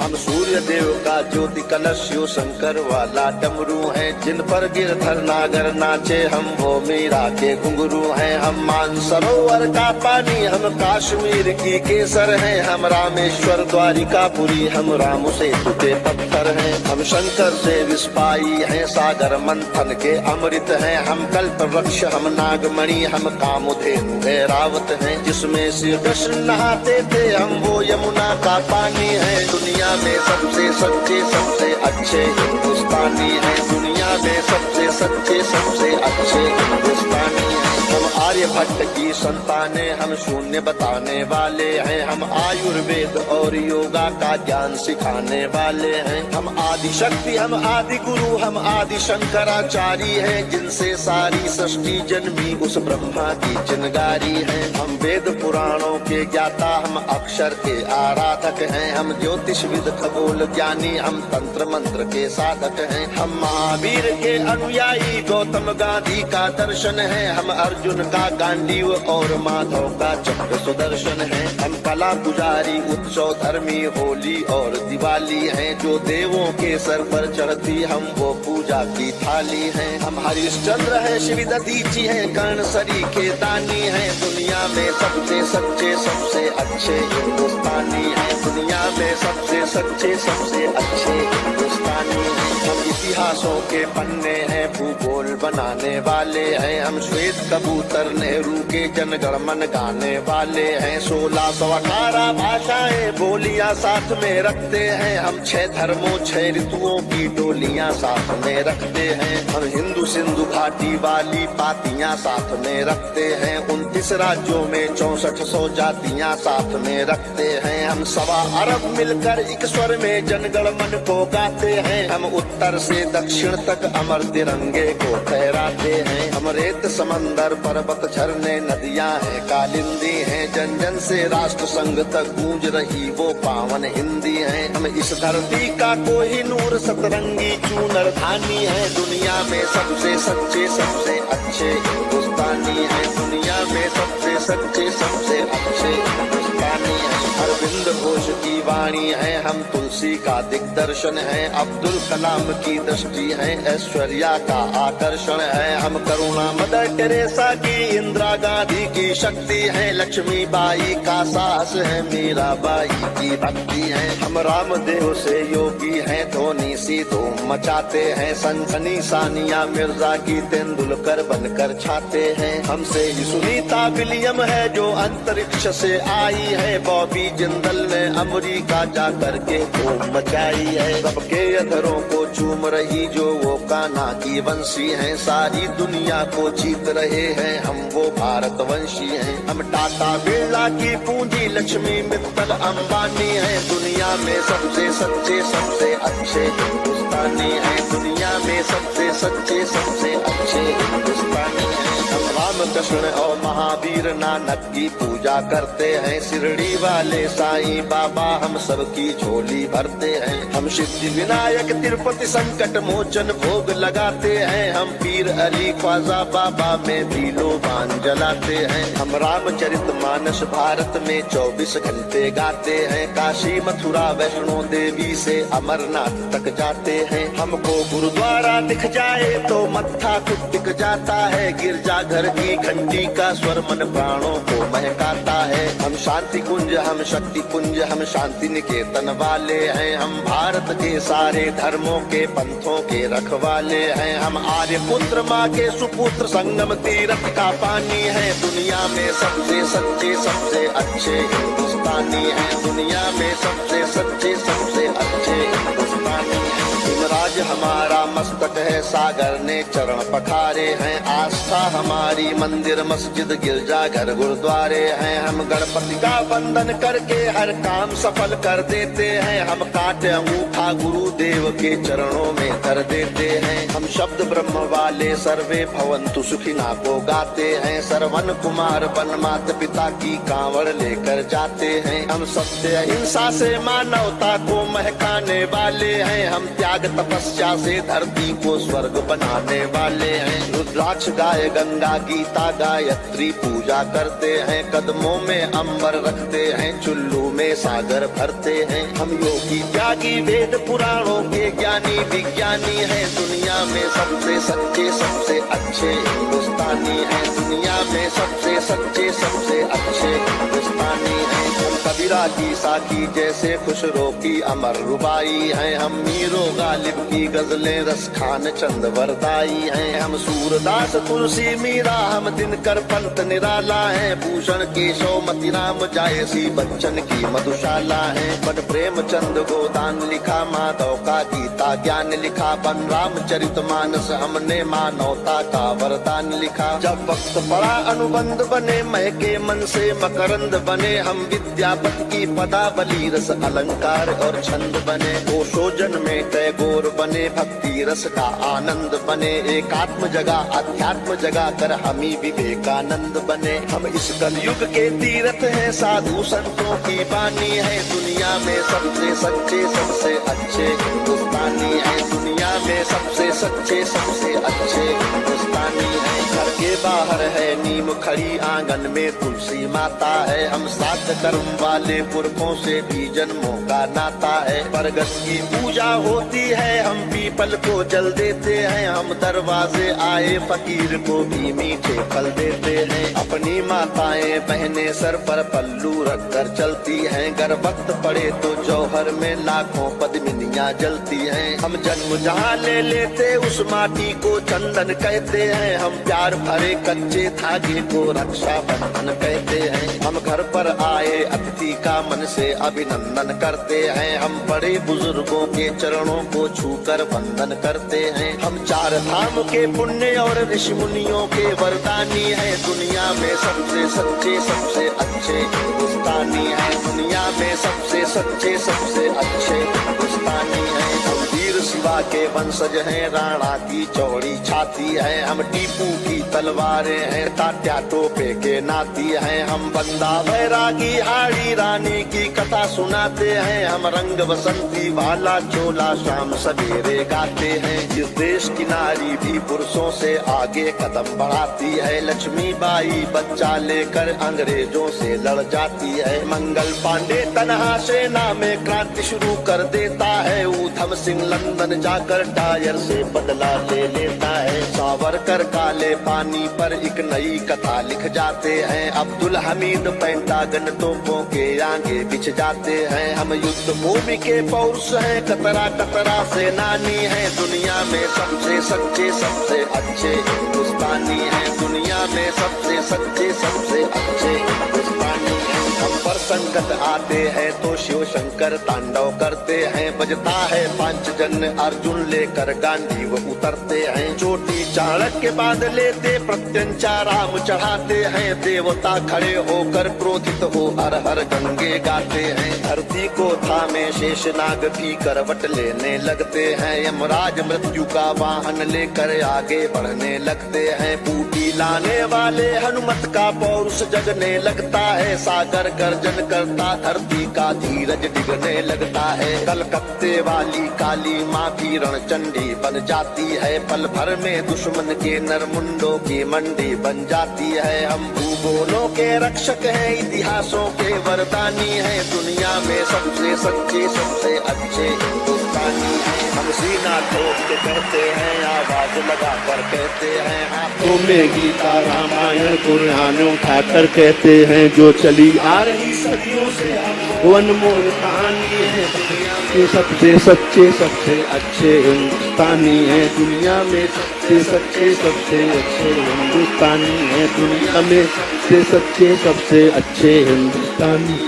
हम सूर्य देव का ज्योति कलश शिव शंकर वाला डमरू हैं, जिन पर गिरधर नागर नाचे हम वो मीरा के घुंघरू हैं। हम मानसरोवर का पानी हम कश्मीर की केसर हैं, हम रामेश्वर द्वारिकापुरी हम राम सेतु के पत्थर हैं। हम शंकर से विस्पाई हैं, सागर मंथन के अमृत हैं। हम कल्प वृक्ष हम नागमणि हम कामधेनु ऐरावत हैं, जिसमें श्री कृष्ण नहाते थे हम वो यमुना का पानी है। दुनिया में सबसे सच्चे सबसे अच्छे हिंदुस्तानी हैं, दुनिया में सबसे सच्चे सबसे अच्छे हिंदुस्तानी हैं। हम आर्यभट्ट की संताने हम शून्य बताने वाले हैं, हम आयुर्वेद और योगा का ज्ञान सिखाने वाले हैं। हम आदि शक्ति हम आदि गुरु हम आदि शंकराचार्य हैं, जिनसे सारी सृष्टि जन्मी उस ब्रह्मा की चिनगारी है। हम वेद पुराणों के ज्ञाता हम अक्षर के आराधक हैं, हम ज्योतिष विद खगोल ज्ञानी हम तंत्र मंत्र के साधक हैं। हम महावीर के अनुयायी गौतम गांधी का दर्शन है, हम अर्जुन का गांडीव और माधव का चक्र सुदर्शन है। हम कला पुजारी उत्सव धर्मी होली और दिवाली हैं, जो देवों के सर पर चढ़ती हम वो पूजा की थाली हैं। हम हरिश्चंद्र है श्री दधीची है कर्ण सरी के दानी है, दुनिया में सबसे सच्चे सबसे अच्छे हिंदुस्तानी है, दुनिया में सबसे सच्चे सबसे अच्छे हिंदुस्तानी है। हम इतिहासों के पन्ने हैं भूगोल बनाने वाले हैं, हम श्वेत कबूतर नेहरू के जनगण मन गाने वाले हैं। 1618 भाषाएं बोलियां साथ में रखते हैं, हम 6 धर्मों 6 ऋतुओं की डोलियां साथ में रखते हैं। हम हिंदू सिंधु घाटी वाली पातियां साथ में रखते हैं, 29 राज्यों में 6400 जातियां साथ में रखते हैं। हम 1.25 अरब मिलकर एक स्वर में जनगण मन को गाते हैं, हम उत्तर से दक्षिण तक अमर तिरंगे को फहराते हैं। हम रेत समंदर पर्वत झरने नदियां हैं कालिंदी हैं, जन जन से राष्ट्र संघ तक गूंज रही वो पावन हिंदी है। हम इस धरती का कोहिनूर सतरंगी चूनर धानी है, दुनिया में सबसे सच्चे सबसे अच्छे हिंदुस्तानी है, दुनिया में सबसे सच्चे सबसे अच्छे हिंदुस्तानी है। अरविंद घोष की वाणी है, हम तुलसी का दिग्दर्शन है, अब्दुल कलाम की दृष्टि है, ऐश्वर्या का आकर्षण है। हम करुणा मदर टेरेसा की इंदिरा गांधी की शक्ति है, लक्ष्मीबाई का साहस है, मीराबाई की भक्ति है। हम रामदेव से योगी हैं, धोनी सी धूम मचाते हैं, सनसनी सानिया मिर्जा की तेंदुलकर बनकर छाते हैं। हमसे ही सुनीता विलियम है जो अंतरिक्ष से आई है, बॉबी जिंदल ने अमेरिका जा करके धूम मचाई है। सबके अधरों को चूम रही जो वो कान्हा की वंशी है, सारी दुनिया को जीत रहे हैं हम वो भारतवंशी हैं। हम टाटा बिरला की पूंजी लक्ष्मी मित्तल अंबानी है, दुनिया में सबसे सच्चे सबसे अच्छे हिंदुस्तानी है, दुनिया में सबसे सच्चे सबसे अच्छे हिंदुस्तानी है। हम रामकृष्ण और महावीर नानक की पूजा करते हैं, शिरडी वाले साईं बाबा हम सबकी झोली भरते हैं। हम सिद्धि विनायक तिरुपति संकट मोचन भोग लगाते हैं, हम पीर अली ख्वाजा बाबा में भी लोबान जलाते हैं। हम रामचरित मानस भारत में 24 घंटे गाते हैं, काशी मथुरा वैष्णो देवी से अमरनाथ तक जाते हैं। हमको गुरुद्वारा दिख जाए तो मत्था खुद टिक जाता है, गिरजाघर की घंटी का स्वर मन प्राणों को महकाता है। हम शांति कुंज हम शक्ति कुंज हम शांति निकेतन वाले हैं, हम भारत के सारे धर्मों के पंथों के रखवाले हैं। हम आर्य पुत्र माँ के सुपुत्र संगम तीर्थ का पानी है, दुनिया में सबसे सच्चे सबसे अच्छे हिंदुस्तानी है, दुनिया में सबसे सच्चे सबसे अच्छे हिंदुस्तानी है। हिमराज हमारा मस्तक है, सागर ने चरण पखारे हैं, आस्था हमारी मंदिर मस्जिद गिरजा घर गुरुद्वारे हैं। हम गणपति का वंदन करके हर काम सफल कर देते हैं, हम काटे अंगूठा गुरुदेव के चरणों में धर देते हैं। हम शब्द ब्रह्म वाले सर्वे भवंतु सुखिना को गाते हैं, सरवन कुमार वन मात पिता की कांवड़ लेकर जाते हैं। हम सत्य अहिंसा से मानवता को महकाने वाले हैं, हम त्याग तपस्या से धरती को स्वर्ग बनाने वाले हैं। रुद्राक्ष गाय गंगा गीता गायत्री पूजा करते हैं, कदमों में अंबर रखते हैं, चुल्लू में सागर भरते हैं। हम योगी त्यागी वेद पुराणों के ज्ञानी विज्ञानी हैं। दुनिया में सबसे सच्चे सबसे अच्छे हिंदुस्तानी हैं। दुनिया में सबसे सच्चे सबसे अच्छे हिंदुस्तानी हैं। हम कबीरा की साकी जैसे खुशरो की अमर रुबाई हैं। हम मीरो गालिब की गजलें रस खान चंद वरदाई हैं। हम सूरदास तुलसी मीरा हम दिनकर पंत निराला है। भूषण केशव मतिराम जायसी बच्चन की मधुशाला है। बन प्रेमचंद गोदान लिखा, माधव का गीता ज्ञान लिखा। बन रामचरितमानस हमने मानवता का वरदान लिखा। जब वक्त पड़ा अनुबंध बने, महके मन से मकरंद बने। हम विद्यापति की पदावली रस अलंकार और छंद बने। ओशोजन में टैगोर बने, भक्ति रस का आनंद बने। एकात्म जगा अध्यात्म जगा कर हम ही विवेकानंद बने। हम इस कलयुग के तीर्थ हैं, साधु संतों की बानी है। दुनिया में सबसे सच्चे सबसे अच्छे हिंदुस्तानी है। दुनिया में सबसे सच्चे सबसे अच्छे हिंदुस्तानी है। घर के बाहर है नीम खड़ी, आंगन में तुलसी माता है। हम सात कर्म वाले पुरखों से भी जन्मों का नाता है। बरगद की पूजा होती है, हम पीपल को जल देते हैं। हम दरवाजे आए फकीर को भी मीठे फल देते हैं। अपनी माताएं बहनें सर पर पल्लू रख कर चलती हैं। गर वक्त पड़े तो जौहर में लाखों पद्मिनियां जलती हैं। हम जन्म जहाँ ले लेते उस माटी को चंदन कहते हैं। हम प्यार भरे कच्चे धागे को रक्षा बंधन कहते हैं। हम घर पर आए अतिथि का मन से अभिनंदन करते हैं। हम बड़े बुजुर्गों के चरणों को छूकर वंदन करते हैं। हम चार धाम के पुण्य और ऋषि मुनियों के वरदानी हैं। दुनिया में सबसे सच्चे सबसे अच्छे हिंदुस्तानी हैं। दुनिया में सबसे सच्चे सबसे अच्छे हिंदुस्तानी हैं। हम वीर शिवा के वंशज हैं, राणा की चौड़ी छाती है। हम टीपू की तलवारें हैं, तात्या टोपे के नाती हैं। हम बंदा बैरागी हाड़ी रानी की कथा सुनाते हैं। हम रंग बसंती वाला चोला शाम सवेरे गाते हैं। इस देश की नारी भी पुरुषों से आगे कदम बढ़ाती है। लक्ष्मी बाई बच्चा लेकर अंग्रेजों से लड़ जाती है। मंगल पांडे तनहा सेना में क्रांति शुरू कर देता है। ऊधम सिंह लंदन जाकर टायर से बदला ले लेता है। सावरकर काले पानी पर एक नई कथा लिख जाते हैं। अब्दुल हमीद पेंटागन तोपों के आगे बिछ जाते हैं। हम युद्ध भूमि के पौरुष हैं, कतरा कतरा सेनानी है। दुनिया में सबसे सच्चे सबसे अच्छे हिंदुस्तानी हैं। दुनिया में सबसे सच्चे सबसे अच्छे हिंदुस्तानी हैं। हम पर संकट आते हैं तो शिव शंकर तांडव करते हैं। बजता है पांचजन्य अर्जुन लेकर गांधी वो उतरते हैं। चोटी चाणक्य के बाद लेते प्रत्यंचा राम चढ़ाते हैं। देवता खड़े होकर क्रोधित हो हर हर गंगे गाते हैं। धरती को थामे शेषनाग भी करवट लेने लगते हैं। यमराज मृत्यु का वाहन लेकर आगे बढ़ने लगते हैं। बूटी लाने वाले हनुमत का पौरुष जगने लगता है। सागर गर्जन करता धरती का धीरज डिगने लगता है। कलकत्ते वाली काली माँ भी रणचंडी बन जाती है। पल भर में दुश्मन के नरमुंडों की मंडी बन जाती है। हम भूगोलों के रक्षक हैं, इतिहासों के वरदानी हैं। दुनिया में सबसे सच्चे सबसे अच्छे हिंदुस्तानी हैं। हम सीना ठोक के कहते हैं, आवाज लगा कर कहते हैं। हाथों में गीता रामायण कुरान उठाकर कहते हैं। जो चली आ रही सदियों से वो अनमोल कहानी है। दुनिया में सबसे सच्चे सबसे अच्छे हिंदुस्तानी है। दुनिया में सबसे सच्चे सबसे अच्छे हिंदुस्तानी है। दुनिया में सबसे सच्चे सबसे अच्छे हिंदुस्तानी,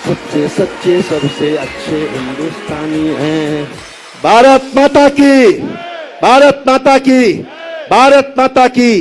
सबसे सच्चे सबसे अच्छे हिंदुस्तानी हैं। भारत माता की, भारत माता की, भारत माता की।